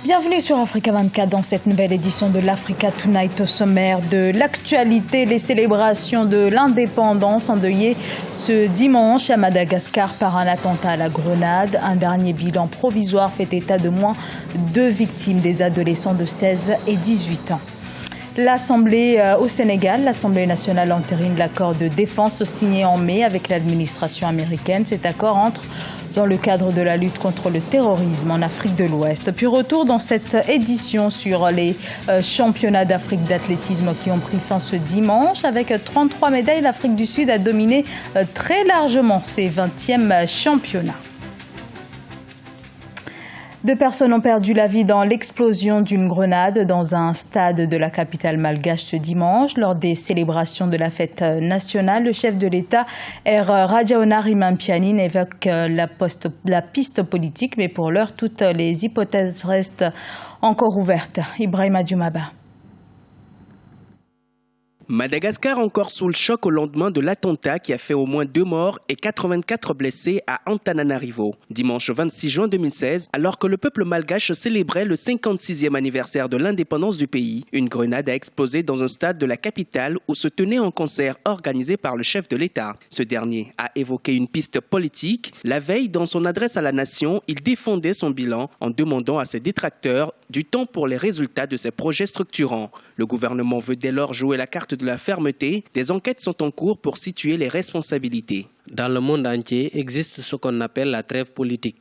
Bienvenue sur Africa 24 dans cette nouvelle édition de l'Africa Tonight. Au sommaire de l'actualité, les célébrations de l'indépendance endeuillées ce dimanche à Madagascar par un attentat à la grenade. Un dernier bilan provisoire fait état de moins 2 victimes, des adolescents de 16 et 18 ans. L'Assemblée au Sénégal, l'Assemblée nationale entérine l'accord de défense signé en mai avec l'administration américaine. Cet accord entre dans le cadre de la lutte contre le terrorisme en Afrique de l'Ouest. Puis retour dans cette édition sur les championnats d'Afrique d'athlétisme qui ont pris fin ce dimanche. Avec 33 médailles, l'Afrique du Sud a dominé très largement ses 20e championnats. 2 personnes ont perdu la vie dans l'explosion d'une grenade dans un stade de la capitale malgache ce dimanche. Lors des célébrations de la fête nationale, le chef de l'État, Rajaonarimampianine, évoque la piste politique, mais pour l'heure, toutes les hypothèses restent encore ouvertes. Ibrahima Djoumaba. Madagascar encore sous le choc au lendemain de l'attentat qui a fait au moins 2 morts et 84 blessés à Antananarivo. Dimanche 26 juin 2016, alors que le peuple malgache célébrait le 56e anniversaire de l'indépendance du pays, une grenade a explosé dans un stade de la capitale où se tenait un concert organisé par le chef de l'État. Ce dernier a évoqué une piste politique. La veille, dans son adresse à la nation, il défendait son bilan en demandant à ses détracteurs du temps pour les résultats de ses projets structurants. Le gouvernement veut dès lors jouer la carte de la fermeté. Des enquêtes sont en cours pour situer les responsabilités. Dans le monde entier existe ce qu'on appelle la trêve politique.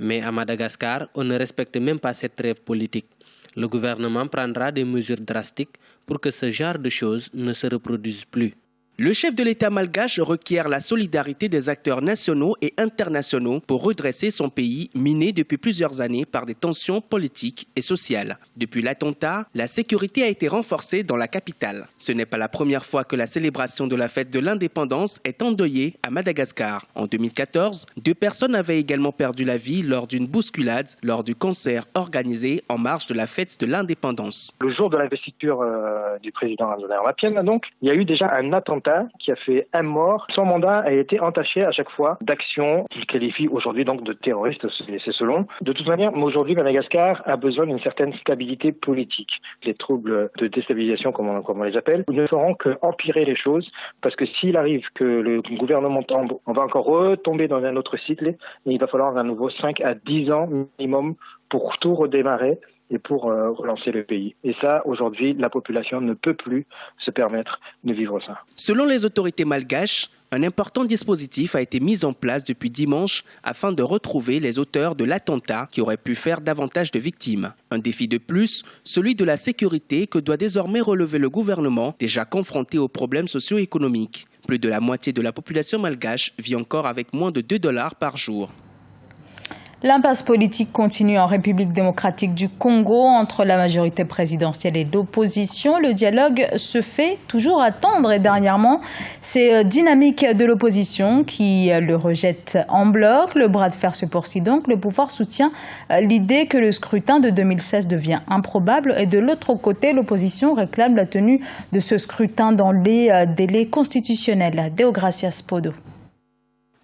Mais à Madagascar, on ne respecte même pas cette trêve politique. Le gouvernement prendra des mesures drastiques pour que ce genre de choses ne se reproduise plus. Le chef de l'État malgache requiert la solidarité des acteurs nationaux et internationaux pour redresser son pays miné depuis plusieurs années par des tensions politiques et sociales. Depuis l'attentat, la sécurité a été renforcée dans la capitale. Ce n'est pas la première fois que la célébration de la fête de l'indépendance est endeuillée à Madagascar. En 2014, 2 personnes avaient également perdu la vie lors d'une bousculade lors du concert organisé en marge de la fête de l'indépendance. Le jour de l'investiture du président Rajaonarimampianine, donc, il y a eu déjà un attentat qui a fait 1 mort. Son mandat a été entaché à chaque fois d'actions qu'il qualifie aujourd'hui donc de terroristes, c'est selon. De toute manière, aujourd'hui, Madagascar a besoin d'une certaine stabilité politique. Les troubles de déstabilisation, comme on les appelle, ne feront qu'empirer les choses, parce que s'il arrive que le gouvernement tombe, on va encore retomber dans un autre cycle, et il va falloir à nouveau 5 à 10 ans minimum pour tout redémarrer et pour relancer le pays. Et ça, aujourd'hui, la population ne peut plus se permettre de vivre ça. Selon les autorités malgaches, un important dispositif a été mis en place depuis dimanche afin de retrouver les auteurs de l'attentat qui auraient pu faire davantage de victimes. Un défi de plus, celui de la sécurité que doit désormais relever le gouvernement, déjà confronté aux problèmes socio-économiques. Plus de la moitié de la population malgache vit encore avec moins de $2 par jour. L'impasse politique continue en République démocratique du Congo entre la majorité présidentielle et l'opposition. Le dialogue se fait toujours attendre et dernièrement, c'est dynamique de l'opposition qui le rejette en bloc. Le bras de fer se poursuit donc. Le pouvoir soutient l'idée que le scrutin de 2016 devient improbable et de l'autre côté, l'opposition réclame la tenue de ce scrutin dans les délais constitutionnels. Deogracias Podo.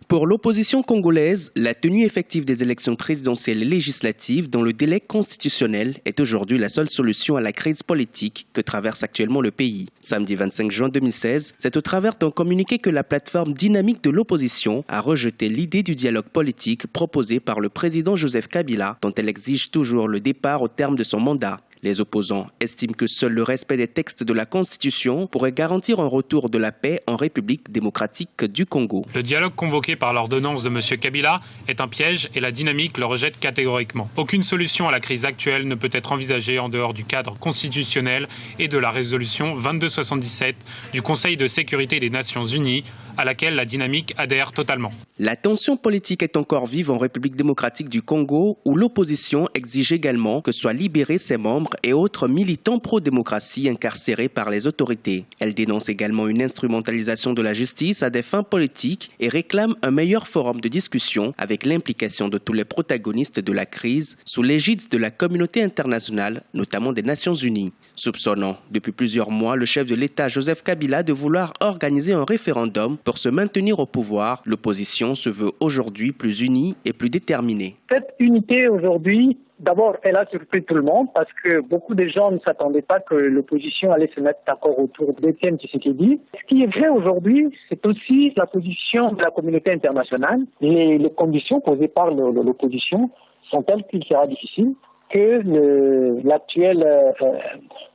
Pour l'opposition congolaise, la tenue effective des élections présidentielles et législatives dans le délai constitutionnel est aujourd'hui la seule solution à la crise politique que traverse actuellement le pays. Samedi 25 juin 2016, c'est au travers d'un communiqué que la plateforme dynamique de l'opposition a rejeté l'idée du dialogue politique proposé par le président Joseph Kabila, dont elle exige toujours le départ au terme de son mandat. Les opposants estiment que seul le respect des textes de la Constitution pourrait garantir un retour de la paix en République démocratique du Congo. Le dialogue convoqué par l'ordonnance de M. Kabila est un piège et la dynamique le rejette catégoriquement. Aucune solution à la crise actuelle ne peut être envisagée en dehors du cadre constitutionnel et de la résolution 2277 du Conseil de sécurité des Nations Unies, à laquelle la dynamique adhère totalement. La tension politique est encore vive en République démocratique du Congo, où l'opposition exige également que soient libérés ses membres et autres militants pro-démocratie incarcérés par les autorités. Elle dénonce également une instrumentalisation de la justice à des fins politiques et réclame un meilleur forum de discussion avec l'implication de tous les protagonistes de la crise sous l'égide de la communauté internationale, notamment des Nations Unies. Soupçonnant depuis plusieurs mois le chef de l'État Joseph Kabila de vouloir organiser un référendum pour se maintenir au pouvoir, l'opposition se veut aujourd'hui plus unie et plus déterminée. Cette unité aujourd'hui D'abord, elle a surpris tout le monde parce que beaucoup de gens ne s'attendaient pas que l'opposition allait se mettre d'accord autour d'Étienne Tshisekedi. Ce qui est vrai aujourd'hui, c'est aussi la position de la communauté internationale. Les conditions posées par l'opposition sont telles qu'il sera difficile que l'actuel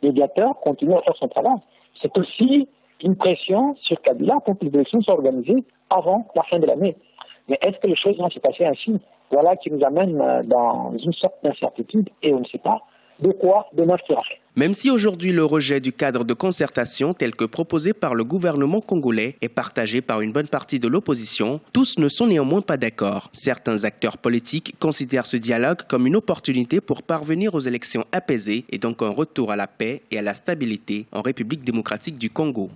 médiateur continue à faire son travail. C'est aussi une pression sur Kabila pour que les élections soient organisées avant la fin de l'année. Mais est-ce que les choses vont se passer ainsi? Voilà qui nous amène dans une sorte d'incertitude et on ne sait pas de quoi demain sera fait. Même si aujourd'hui le rejet du cadre de concertation tel que proposé par le gouvernement congolais est partagé par une bonne partie de l'opposition, tous ne sont néanmoins pas d'accord. Certains acteurs politiques considèrent ce dialogue comme une opportunité pour parvenir aux élections apaisées et donc un retour à la paix et à la stabilité en République démocratique du Congo.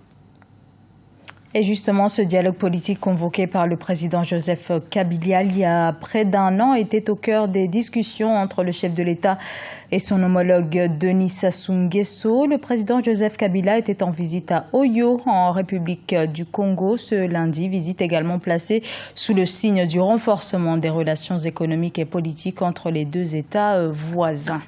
Et justement, ce dialogue politique convoqué par le président Joseph Kabila il y a près d'un an était au cœur des discussions entre le chef de l'État et son homologue Denis Sassou Nguesso. Le président Joseph Kabila était en visite à Oyo, en République du Congo, ce lundi. Visite également placée sous le signe du renforcement des relations économiques et politiques entre les deux États voisins.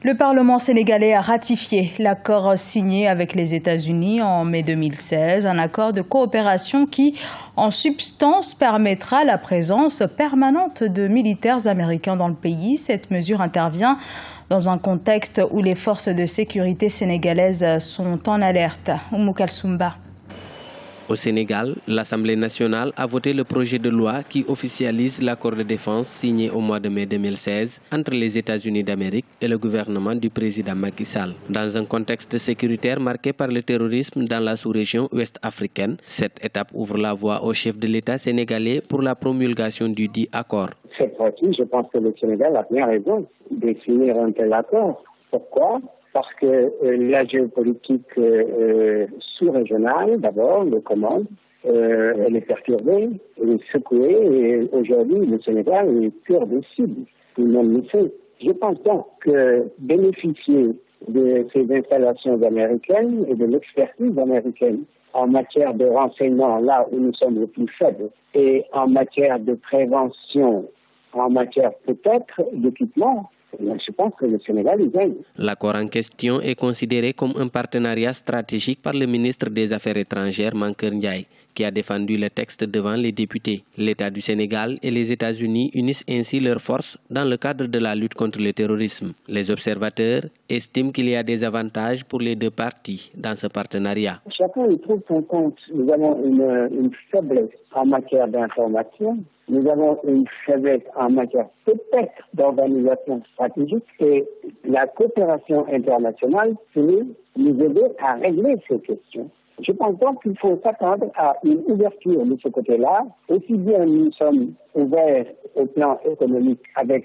Le Parlement sénégalais a ratifié l'accord signé avec les États-Unis en mai 2016, un accord de coopération qui, en substance, permettra la présence permanente de militaires américains dans le pays. Cette mesure intervient dans un contexte où les forces de sécurité sénégalaises sont en alerte. Oumou Kalsoumba. Au Sénégal, l'Assemblée nationale a voté le projet de loi qui officialise l'accord de défense signé au mois de mai 2016 entre les États-Unis d'Amérique et le gouvernement du président Macky Sall. Dans un contexte sécuritaire marqué par le terrorisme dans la sous-région ouest-africaine, cette étape ouvre la voie au chef de l'État sénégalais pour la promulgation du dit accord. Cette fois-ci, je pense que le Sénégal a bien raison de signer un tel accord. Pourquoi ? Parce que la géopolitique sous-régionale, d'abord, le commande, elle est perturbée, elle est secouée, et aujourd'hui, le Sénégal est cœur de cible. Je pense donc que bénéficier de ces installations américaines et de l'expertise américaine en matière de renseignement, là où nous sommes le plus faibles, et en matière de prévention, en matière peut-être d'équipement, je pense que le Sénégal y gagne. L'accord en question est considéré comme un partenariat stratégique par le ministre des Affaires étrangères, Mankeur Ndiaye, qui a défendu le texte devant les députés. L'État du Sénégal et les États-Unis unissent ainsi leurs forces dans le cadre de la lutte contre le terrorisme. Les observateurs estiment qu'il y a des avantages pour les deux parties dans ce partenariat. Chacun y trouve son compte. Nous avons une faiblesse en matière d'information. Nous avons une faiblesse en matière peut-être d'organisation stratégique et la coopération internationale peut nous aider à régler ces questions. Je pense donc qu'il faut s'attendre à une ouverture de ce côté-là. Aussi bien nous sommes ouverts au plan économique avec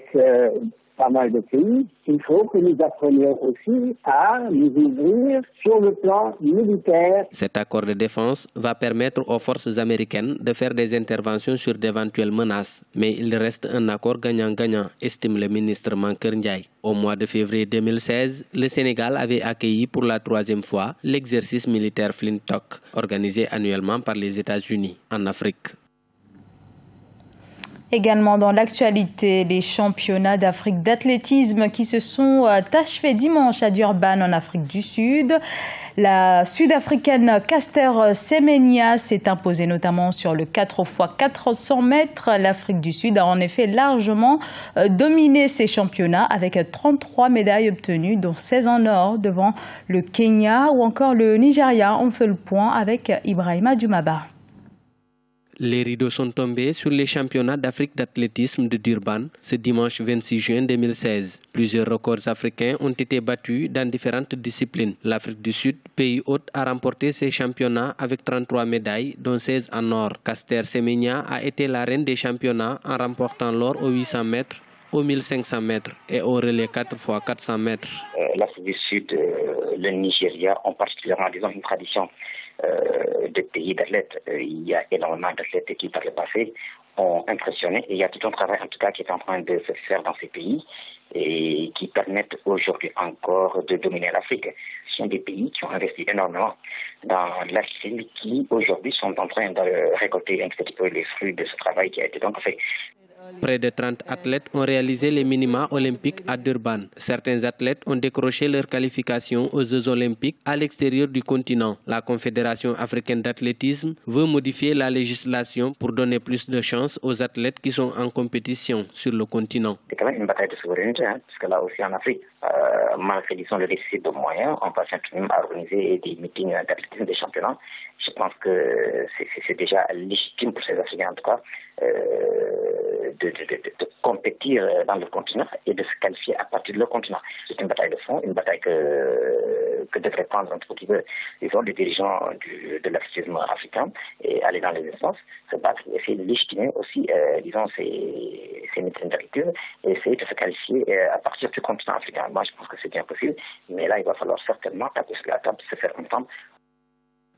pas mal de pays, il faut que nous apprenions aussi à nous ouvrir sur le plan militaire. Cet accord de défense va permettre aux forces américaines de faire des interventions sur d'éventuelles menaces. Mais il reste un accord gagnant-gagnant, estime le ministre Mankeur Ndiaye. Au mois de février 2016, le Sénégal avait accueilli pour la 3e fois l'exercice militaire Flintock, organisé annuellement par les États-Unis en Afrique. Également dans l'actualité, les championnats d'Afrique d'athlétisme qui se sont achevés dimanche à Durban en Afrique du Sud. La Sud-Africaine Caster Semenya s'est imposée notamment sur le 4x400 mètres. L'Afrique du Sud a en effet largement dominé ces championnats avec 33 médailles obtenues, dont 16 en or devant le Kenya ou encore le Nigeria. On fait le point avec Ibrahima Djoumaba. Les rideaux sont tombés sur les championnats d'Afrique d'athlétisme de Durban ce dimanche 26 juin 2016. Plusieurs records africains ont été battus dans différentes disciplines. L'Afrique du Sud, pays hôte, a remporté ces championnats avec 33 médailles, dont 16 en or. Caster Semenya a été la reine des championnats en remportant l'or aux 800 mètres, aux 1500 mètres et au relais 4x400 mètres. L'Afrique du Sud, le Nigeria ont particulièrement, disons, une tradition de pays d'athlètes. Il y a énormément d'athlètes qui, par le passé, ont impressionné. Et il y a tout un travail, en tout cas, qui est en train de se faire dans ces pays et qui permettent aujourd'hui encore de dominer l'Afrique. Ce sont des pays qui ont investi énormément dans l'athlétisme qui, aujourd'hui, sont en train de récolter un petit peu les fruits de ce travail qui a été donc fait. Près de 30 athlètes ont réalisé les minima olympiques à Durban. Certains athlètes ont décroché leur qualification aux Jeux olympiques à l'extérieur du continent. La Confédération africaine d'athlétisme veut modifier la législation pour donner plus de chances aux athlètes qui sont en compétition sur le continent. C'est quand même une bataille de souveraineté, parce que là aussi en Afrique, malgré disons, le déficit de moyens, on passe même à organiser des meetings d'athlétisme, des championnats. Je pense que c'est déjà légitime pour ces Africains en tout cas de compétir dans le continent et de se qualifier à partir de le continent. C'est une bataille de fond, une bataille que devraient prendre un petit peu disons, les dirigeants de l'athlétisme africain et aller dans les instances, se battre, essayer de légitimer aussi disons, ces meetings d'athlétisme et essayer de se qualifier à partir du continent africain. Moi, je pense que c'est bien possible, mais là, il va falloir certainement taper sur la table, se faire entendre.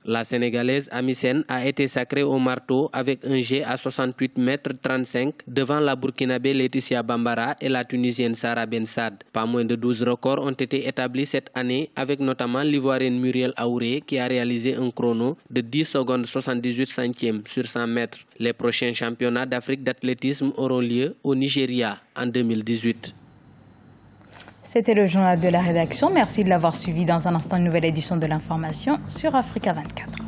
La Sénégalaise Amisen a été sacrée au marteau avec un jet à 68 mètres 35 devant la Burkinabé Laetitia Bambara et la Tunisienne Sarah Ben Saad. Pas moins de 12 records ont été établis cette année avec notamment l'Ivoirienne Muriel Aouré qui a réalisé un chrono de 10 secondes 78 centièmes sur 100 mètres. Les prochains championnats d'Afrique d'athlétisme auront lieu au Nigeria en 2018. C'était le journal de la rédaction. Merci de l'avoir suivi. Dans un instant, une nouvelle édition de l'information sur Africa 24.